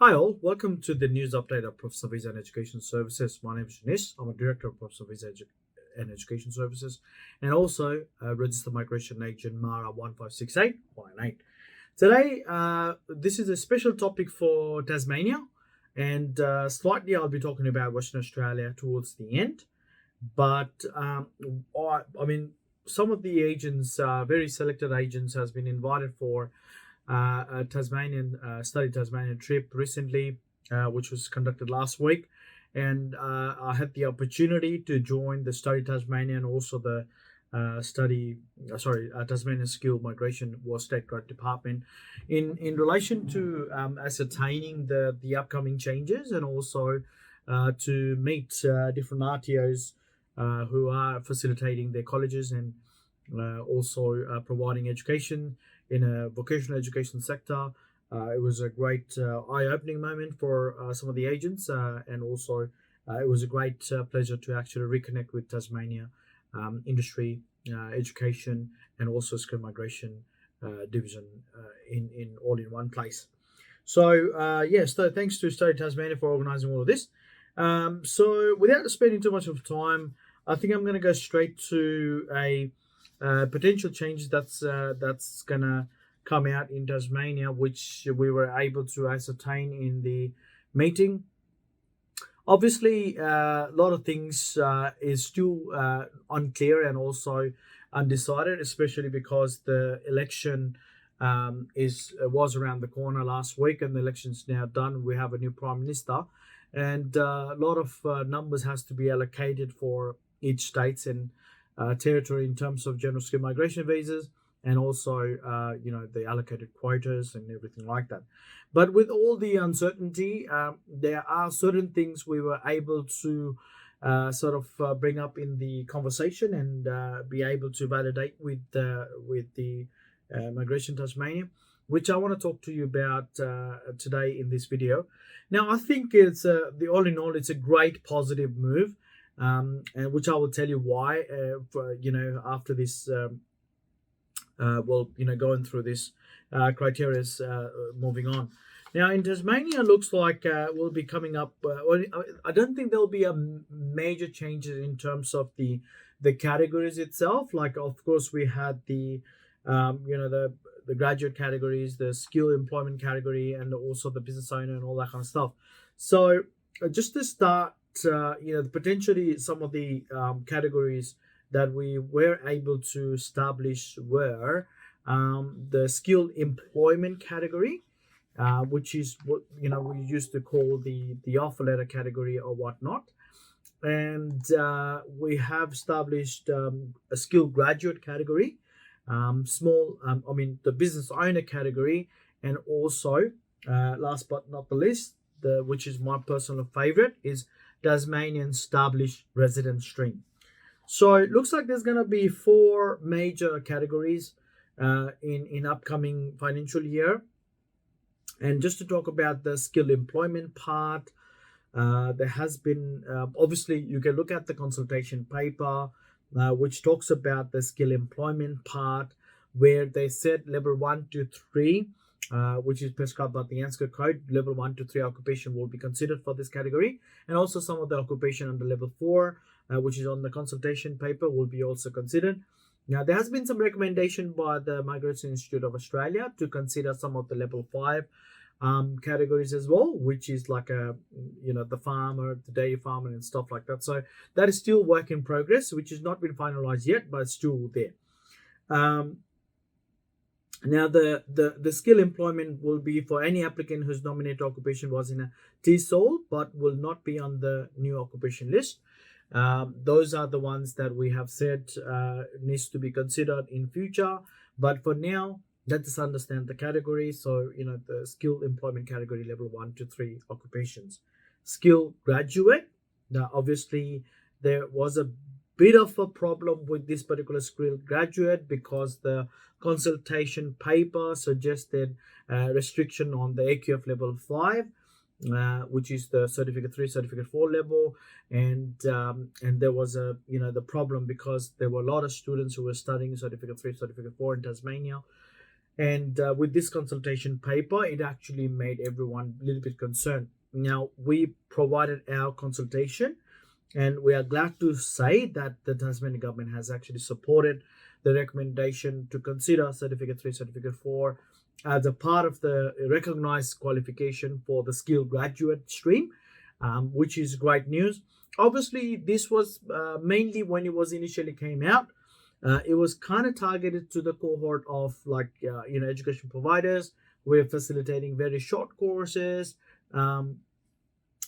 Hi all, welcome to the news update of Professor Visa and Education Services. My name is Janish. I'm a director of Professor Visa and Education Services and also registered migration agent Mara 156818. Today, this is a special topic for Tasmania and slightly I'll be talking about Western Australia towards the end. But I mean, some of the agents, very selected agents, has been invited for a Tasmanian study Tasmanian trip recently, which was conducted last week, and I had the opportunity to join the study Tasmania and also the Tasmanian Skill Migration was State Grad Department in relation to ascertaining the upcoming changes and also to meet different RTOs who are facilitating their colleges and also providing education in a vocational education sector. It was a great eye-opening moment for some of the agents, and also it was a great pleasure to actually reconnect with Tasmania industry, education, and also skill migration division in all in one place. So yes, so thanks to Study Tasmania for organising all of this. So without spending too much of time, I think I'm going to go straight to a potential changes that's gonna come out in Tasmania, which we were able to ascertain in the meeting. Obviously, a lot of things is still unclear and also undecided, especially because the election is was around the corner last week, and the election's now done. We have a new prime minister, and a lot of numbers has to be allocated for each states and territory in terms of general skill migration visas and also the allocated quotas and everything like that. But with all the uncertainty, there are certain things we were able to bring up in the conversation and be able to validate with the Migration Tasmania, which I want to talk to you about today in this video. Now, I think it's the all in all, it's a great positive move, and which I will tell you why. After this, going through this criteria, moving on. Now in Tasmania, looks like we'll be coming up. I don't think there'll be a major changes in terms of the categories itself. Like, of course, we had the graduate categories, the skill employment category, and also the business owner and all that kind of stuff. So just to start, potentially some of the categories that we were able to establish were the skilled employment category, which is what we used to call the offer letter category or whatnot, and we have established a skilled graduate category, the business owner category, and also last but not the least, which is my personal favorite, is Tasmanian established resident stream. So it looks like there's going to be four major categories in upcoming financial year. And just to talk about the skill employment part, there has been obviously you can look at the consultation paper, which talks about the skill employment part, where they said level 1 to 3. Which is prescribed by the ANSCO code, level 1 to 3 occupation will be considered for this category, and also some of the occupation under level 4, which is on the consultation paper, will be also considered. Now, there has been some recommendation by the Migration Institute of Australia to consider some of the level 5 categories as well, which is like the farmer, the dairy farmer, and stuff like that. So that is still work in progress, which has not been finalized yet, but it's still there. Now, the skill employment will be for any applicant whose nominated occupation was in a TESOL but will not be on the new occupation list. Those are the ones that we have said needs to be considered in future. But for now, let us understand the category. So, the skill employment category, level 1 to 3 occupations. Skill graduate. Now, obviously, there was a bit of a problem with this particular skill graduate because the consultation paper suggested restriction on the AQF level 5, which is the certificate 3, certificate 4 level, and there was the problem because there were a lot of students who were studying certificate 3, certificate 4 in Tasmania, And with this consultation paper, it actually made everyone a little bit concerned. Now, we provided our consultation, and we are glad to say that the Tasmanian government has actually supported the recommendation to consider Certificate 3, Certificate 4 as a part of the recognized qualification for the skilled graduate stream, which is great news. Obviously, this was mainly when it was initially came out. It was kind of targeted to the cohort of education providers. We're facilitating very short courses, and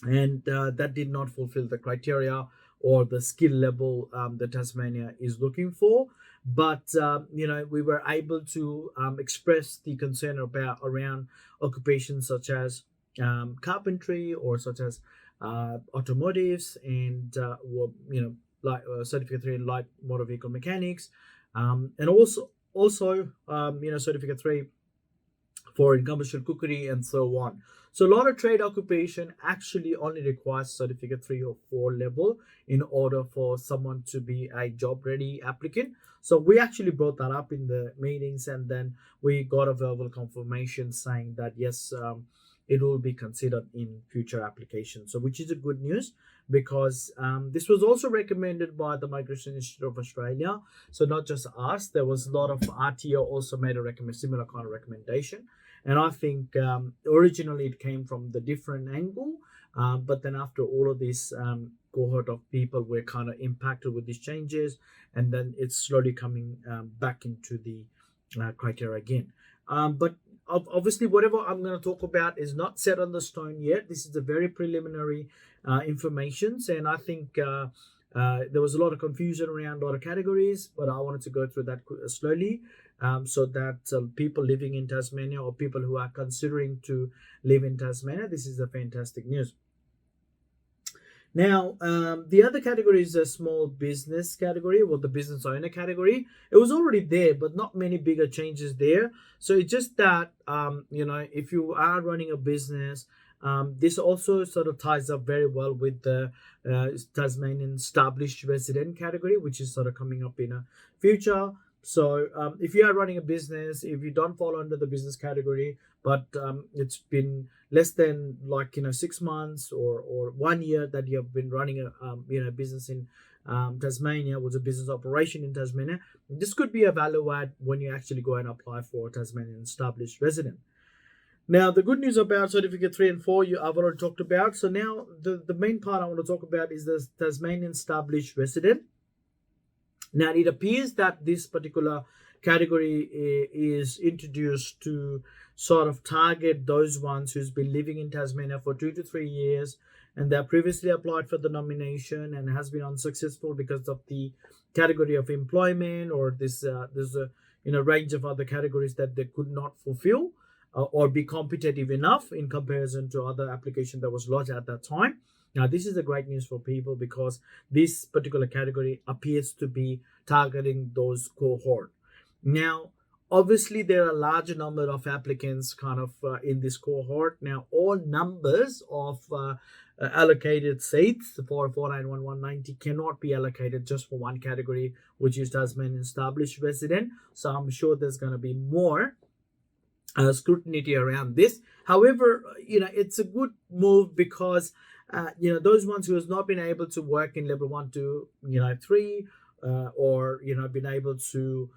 that did not fulfill the criteria or the skill level that Tasmania is looking for. But we were able to express the concern around occupations such as carpentry or such as automotives and like Certificate 3 in light motor vehicle mechanics, and also Certificate 3 for commercial cookery and so on. So a lot of trade occupation actually only requires Certificate 3 or 4 level in order for someone to be a job ready applicant. So we actually brought that up in the meetings, and then we got a verbal confirmation saying that yes, it will be considered in future applications. So which is a good news, because this was also recommended by the Migration Institute of Australia. So not just us, there was a lot of RTO also made a similar kind of recommendation. And I think originally it came from the different angle, but then after all of this cohort of people were kind of impacted with these changes, and then it's slowly coming back into the criteria again. But obviously, whatever I'm going to talk about is not set on the stone yet. This is a very preliminary information, and I think there was a lot of confusion around a lot of categories, but I wanted to go through that slowly, so that people living in Tasmania or people who are considering to live in Tasmania, this is a fantastic news. Now, the other category is a small business category, or the business owner category. It was already there, but not many bigger changes there. So it's just that, if you are running a business, this also sort of ties up very well with the Tasmanian established resident category, which is sort of coming up in a future. So if you are running a business, if you don't fall under the business category, but it's been less than 6 months or 1 year that you have been running a business in Tasmania, was a business operation in Tasmania, this could be a value add when you actually go and apply for a Tasmanian established resident. Now, the good news about Certificate 3 and 4, I've already talked about. So now the main part I want to talk about is the Tasmanian established resident. Now, it appears that this particular category is introduced to sort of target those ones who's been living in Tasmania for 2 to 3 years, and they have previously applied for the nomination and has been unsuccessful because of the category of employment, or there's a range of other categories that they could not fulfill or be competitive enough in comparison to other application that was lodged at that time. Now, this is a great news for people because this particular category appears to be targeting those cohort. Now, obviously, there are a large number of applicants kind of in this cohort. Now, all numbers of allocated seats for 491190 cannot be allocated just for one category, which is Tasmanian established resident. So I'm sure there's going to be more scrutiny around this. However, it's a good move because those ones who has not been able to work in level 1 to 3, or been able to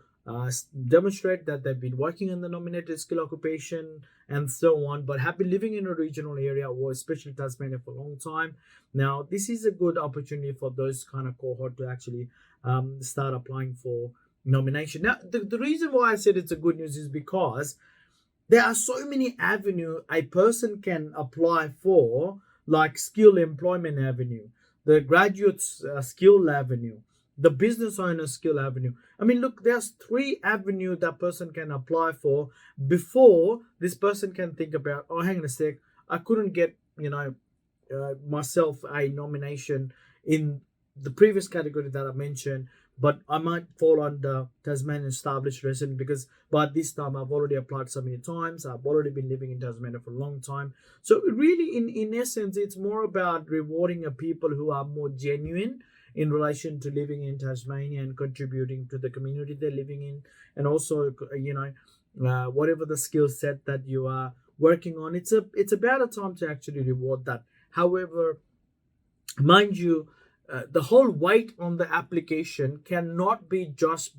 demonstrate that they've been working in the nominated skill occupation and so on, but have been living in a regional area or especially Tasmania for a long time. Now, this is a good opportunity for those kind of cohort to actually start applying for nomination. Now, the reason why I said it's a good news is because there are so many avenues a person can apply for, like skill employment avenue, the graduate skill avenue, the business owner skill avenue. I mean, look, there's 3 avenues that person can apply for before this person can think about, oh, hang on a sec, I couldn't get, myself a nomination in the previous category that I mentioned, but I might fall under Tasmanian established resident because by this time I've already applied so many times. I've already been living in Tasmania for a long time. So really, in essence, it's more about rewarding people who are more genuine in relation to living in Tasmania and contributing to the community they're living in, and also, whatever the skill set that you are working on. It's about a time to actually reward that. However, mind you, the whole weight on the application cannot be just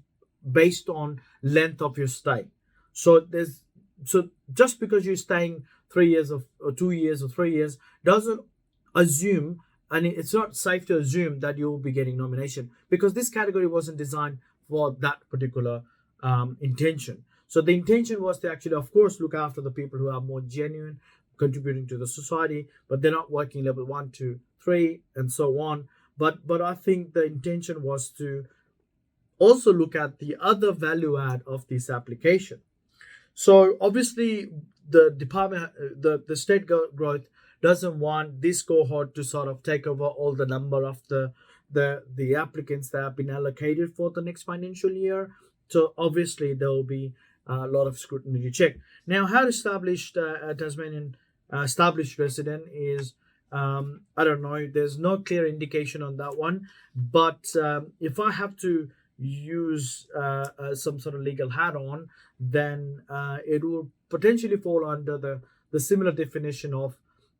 based on length of your stay. So there's so just because you're staying 3 years or 2 years or 3 years doesn't assume, and it's not safe to assume that you will be getting nomination, because this category wasn't designed for that particular intention. So the intention was to actually, of course, look after the people who are more genuine, contributing to the society, but they're not working level 1, 2, 3, and so on. But I think the intention was to also look at the other value add of this application. So obviously, the department, the state growth doesn't want this cohort to sort of take over all the number of the applicants that have been allocated for the next financial year. So obviously, there will be a lot of scrutiny to check. Now, how established a Tasmanian established resident is, I don't know. There's no clear indication on that one. But if I have to use some sort of legal hat on, then it will potentially fall under the similar definition of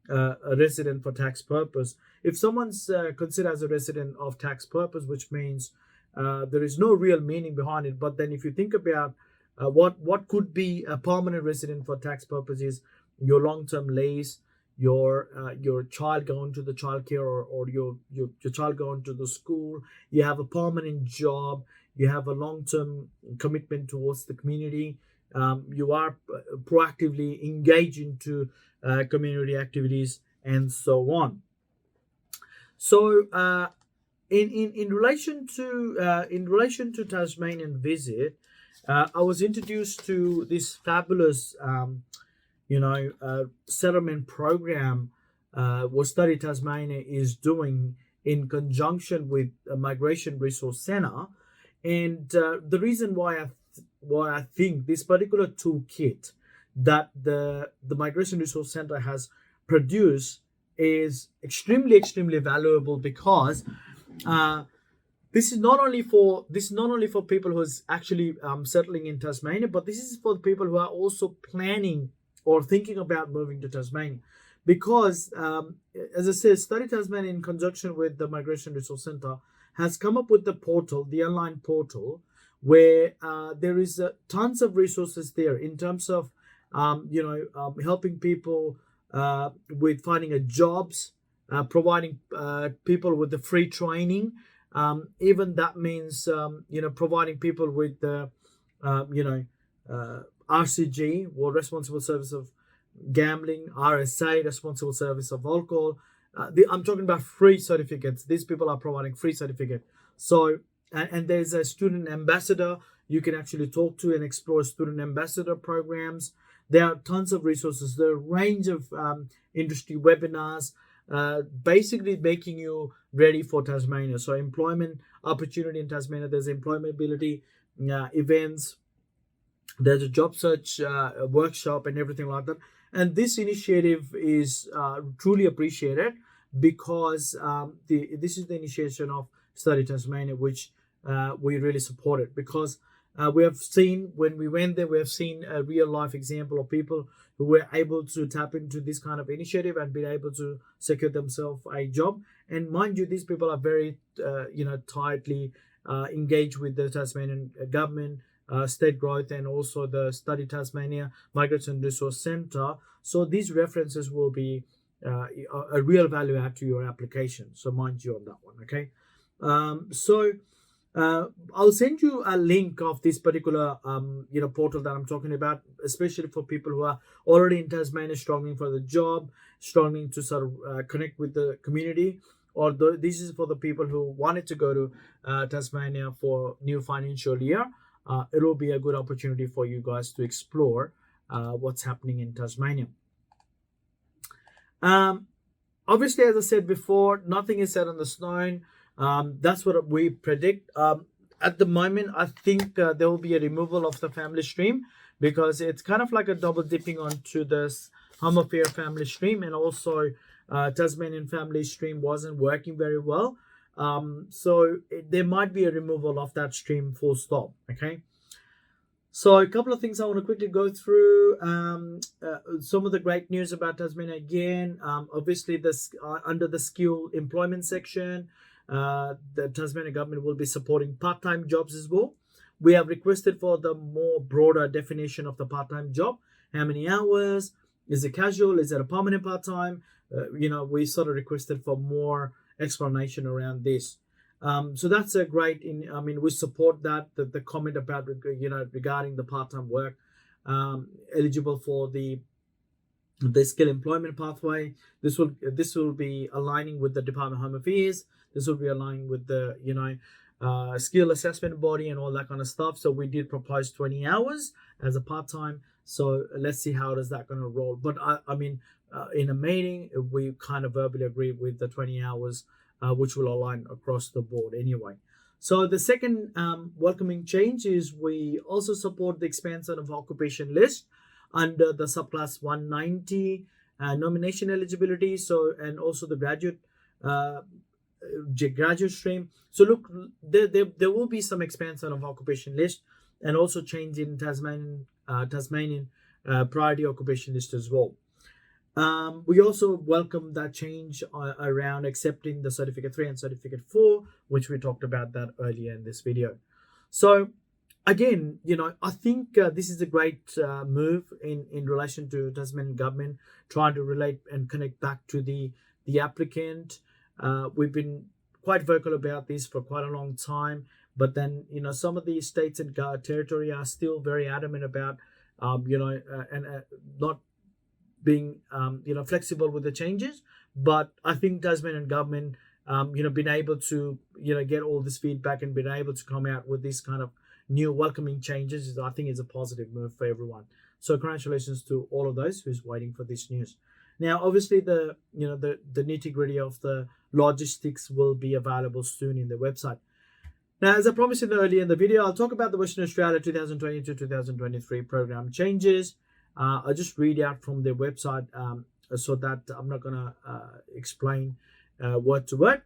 a resident for tax purpose. If someone's considered as a resident of tax purpose, which means there is no real meaning behind it, but then if you think about what could be a permanent resident for tax purposes, your long-term lease, your child going to the childcare, or your child going to the school, you have a permanent job, you have a long-term commitment towards the community, you are proactively engaged into community activities, and so on. So in relation to Tasmanian visit, I was introduced to this fabulous settlement program what Study Tasmania is doing in conjunction with a Migration Resource Centre. And the reason why I think this particular toolkit that the Migration Resource Centre has produced is extremely valuable, because this is not only for people who's actually settling in Tasmania, but this is for the people who are also planning or thinking about moving to Tasmania. Because as I said, Study Tasmania, in conjunction with the Migration Resource Centre, has come up with the portal, the online portal, where there is tons of resources there in terms of helping people with finding a jobs, providing people with the free training. Even that means providing people with the RCG, or Responsible Service of Gambling, RSA, Responsible Service of Alcohol. I'm talking about free certificates. These people are providing free certificate. So, and there's a student ambassador you can actually talk to and explore student ambassador programs. There are tons of resources. There are a range of industry webinars, basically making you ready for Tasmania. So employment opportunity in Tasmania, there's employability events, there's a job search workshop and everything like that. And this initiative is truly appreciated, because this is the initiation of Study Tasmania, which we really supported, because we have seen, when we went there, we have seen a real life example of people who were able to tap into this kind of initiative and be able to secure themselves a job. And mind you, these people are very tightly engaged with the Tasmanian government, state growth, and also the Study Tasmania Migration Resource Centre. So these references will be a real value add to your application. So mind you on that one, okay? I'll send you a link of this particular portal that I'm talking about, especially for people who are already in Tasmania, struggling for the job, struggling to sort of connect with the community. Or this is for the people who wanted to go to Tasmania for new financial year. It will be a good opportunity for you guys to explore what's happening in Tasmania. Obviously, as I said before, nothing is set on the stone. That's what we predict. At the moment, I think there will be a removal of the family stream, because it's kind of like a double dipping onto this Home Affair family stream, and also Tasmanian family stream wasn't working very well. So there might be a removal of that stream, full stop. Okay. So a couple of things I want to quickly go through. Some of the great news about Tasmania again. Obviously, this under the skill employment section, the Tasmanian government will be supporting part-time jobs as well. We have requested for the more broader definition of the part-time job. How many hours? Is it casual? Is it a permanent part-time? We sort of requested for more explanation around this. So that's a great. We support that. The comment about regarding the part-time work, eligible for the skill employment pathway. This will be aligning with the Department of Home Affairs. This will be aligning with the skill assessment body and all that kind of stuff. So we did propose 20 hours as a part-time. So let's see how is that going to roll. But in a meeting, we kind of verbally agreed with the 20 hours, which will align across the board anyway. So the second welcoming change is we also support the expansion of occupation list under the subclass 190 nomination eligibility. So, and also the graduate stream. So look, there will be some expansion of occupation list and also change in Tasmanian priority occupation list as well. We also welcome that change around accepting the Certificate 3 and Certificate 4, which we talked about that earlier in this video. So again, I think this is a great move in relation to Tasmanian government trying to relate and connect back to the applicant. We've been quite vocal about this for quite a long time, but then some of the states and territory are still very adamant about not being flexible with the changes. But I think Tasmanian government been able to get all this feedback and been able to come out with this kind of new welcoming changes. I think is a positive move for everyone. So congratulations to all of those who's waiting for this news. Now, obviously, the nitty-gritty of the logistics will be available soon in the website. Now, as I promised earlier in the video, I'll talk about the Western Australia 2022-2023 program changes. I'll just read out from their website so that I'm not going to explain word to word.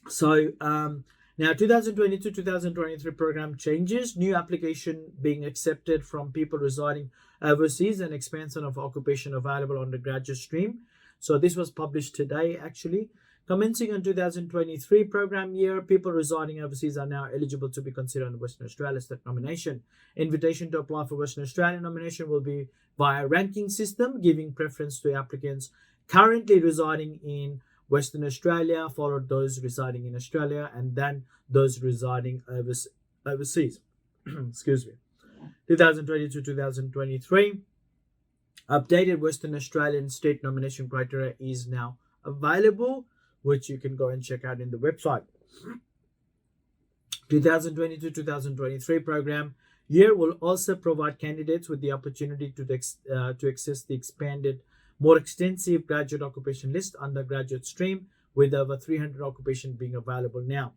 So now 2022-2023 program changes, new application being accepted from people residing overseas and expansion of occupation available on the graduate stream. So this was published today actually. Commencing on 2023 program year, people residing overseas are now eligible to be considered on Western Australia state nomination. Invitation to apply for Western Australia nomination will be via ranking system, giving preference to applicants currently residing in Western Australia, followed those residing in Australia, and then those residing overseas. Excuse me. 2022-2023 updated Western Australian state nomination criteria is now available, which you can go and check out in the website. 2022-2023 program year will also provide candidates with the opportunity to access the expanded, more extensive graduate occupation list undergraduate stream, with over 300 occupations being available now.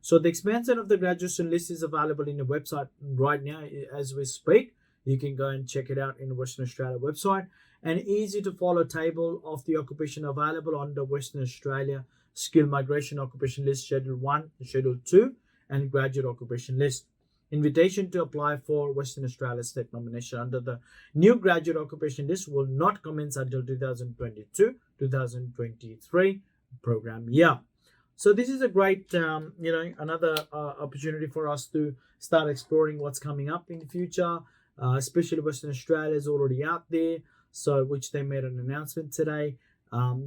So the expansion of the graduation list is available in the website right now as we speak. You can go and check it out in the Western Australia website. An easy to follow table of the occupation available on the Western Australia Skill Migration Occupation List Schedule 1, Schedule 2 and Graduate Occupation List. Invitation to apply for Western Australia state nomination under the new Graduate Occupation List will not commence until 2022-2023 program year. So this is a great, another opportunity for us to start exploring what's coming up in the future, especially Western Australia is already out there. So which they made an announcement today.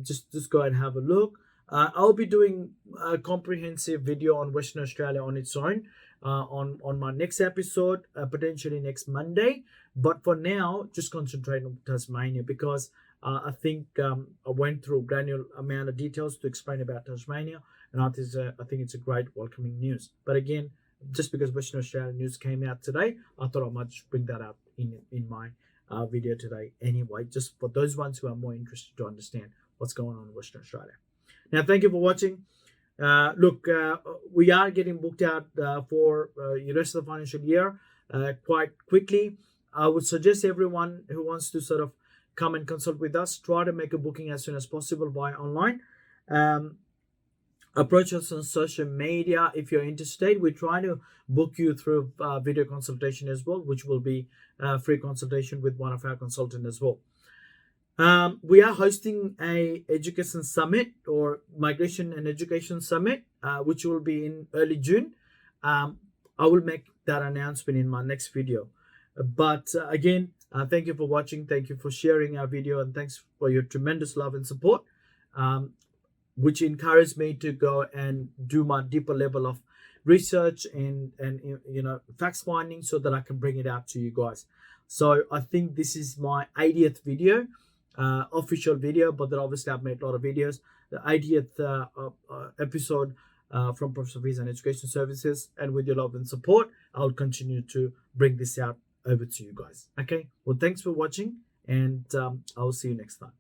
Just go and have a look. I'll be doing a comprehensive video on Western Australia on its own on my next episode, potentially next Monday. But for now, just concentrate on Tasmania because I think I went through a granular amount of details to explain about Tasmania, and I think it's a great welcoming news. But again, just because Western Australia news came out today, I thought I might just bring that up in my video today anyway, just for those ones who are more interested to understand what's going on in Western Australia. Now, thank you for watching. We are getting booked out for the rest of the financial year quite quickly. I would suggest everyone who wants to sort of come and consult with us, try to make a booking as soon as possible via online. Approach us on social media if you're interested. We try to book you through video consultation as well, which will be free consultation with one of our consultants as well. We are hosting a education summit or migration and education summit, which will be in early June. I will make that announcement in my next video. But again, thank you for watching. Thank you for sharing our video, and thanks for your tremendous love and support, which encouraged me to go and do my deeper level of research and facts finding so that I can bring it out to you guys. So I think this is my 80th video, official video, but then obviously I've made a lot of videos. The 80th episode from Professional Visa and Education Services, and with your love and support, I'll continue to bring this out over to you guys. Okay, well, thanks for watching, and I'll see you next time.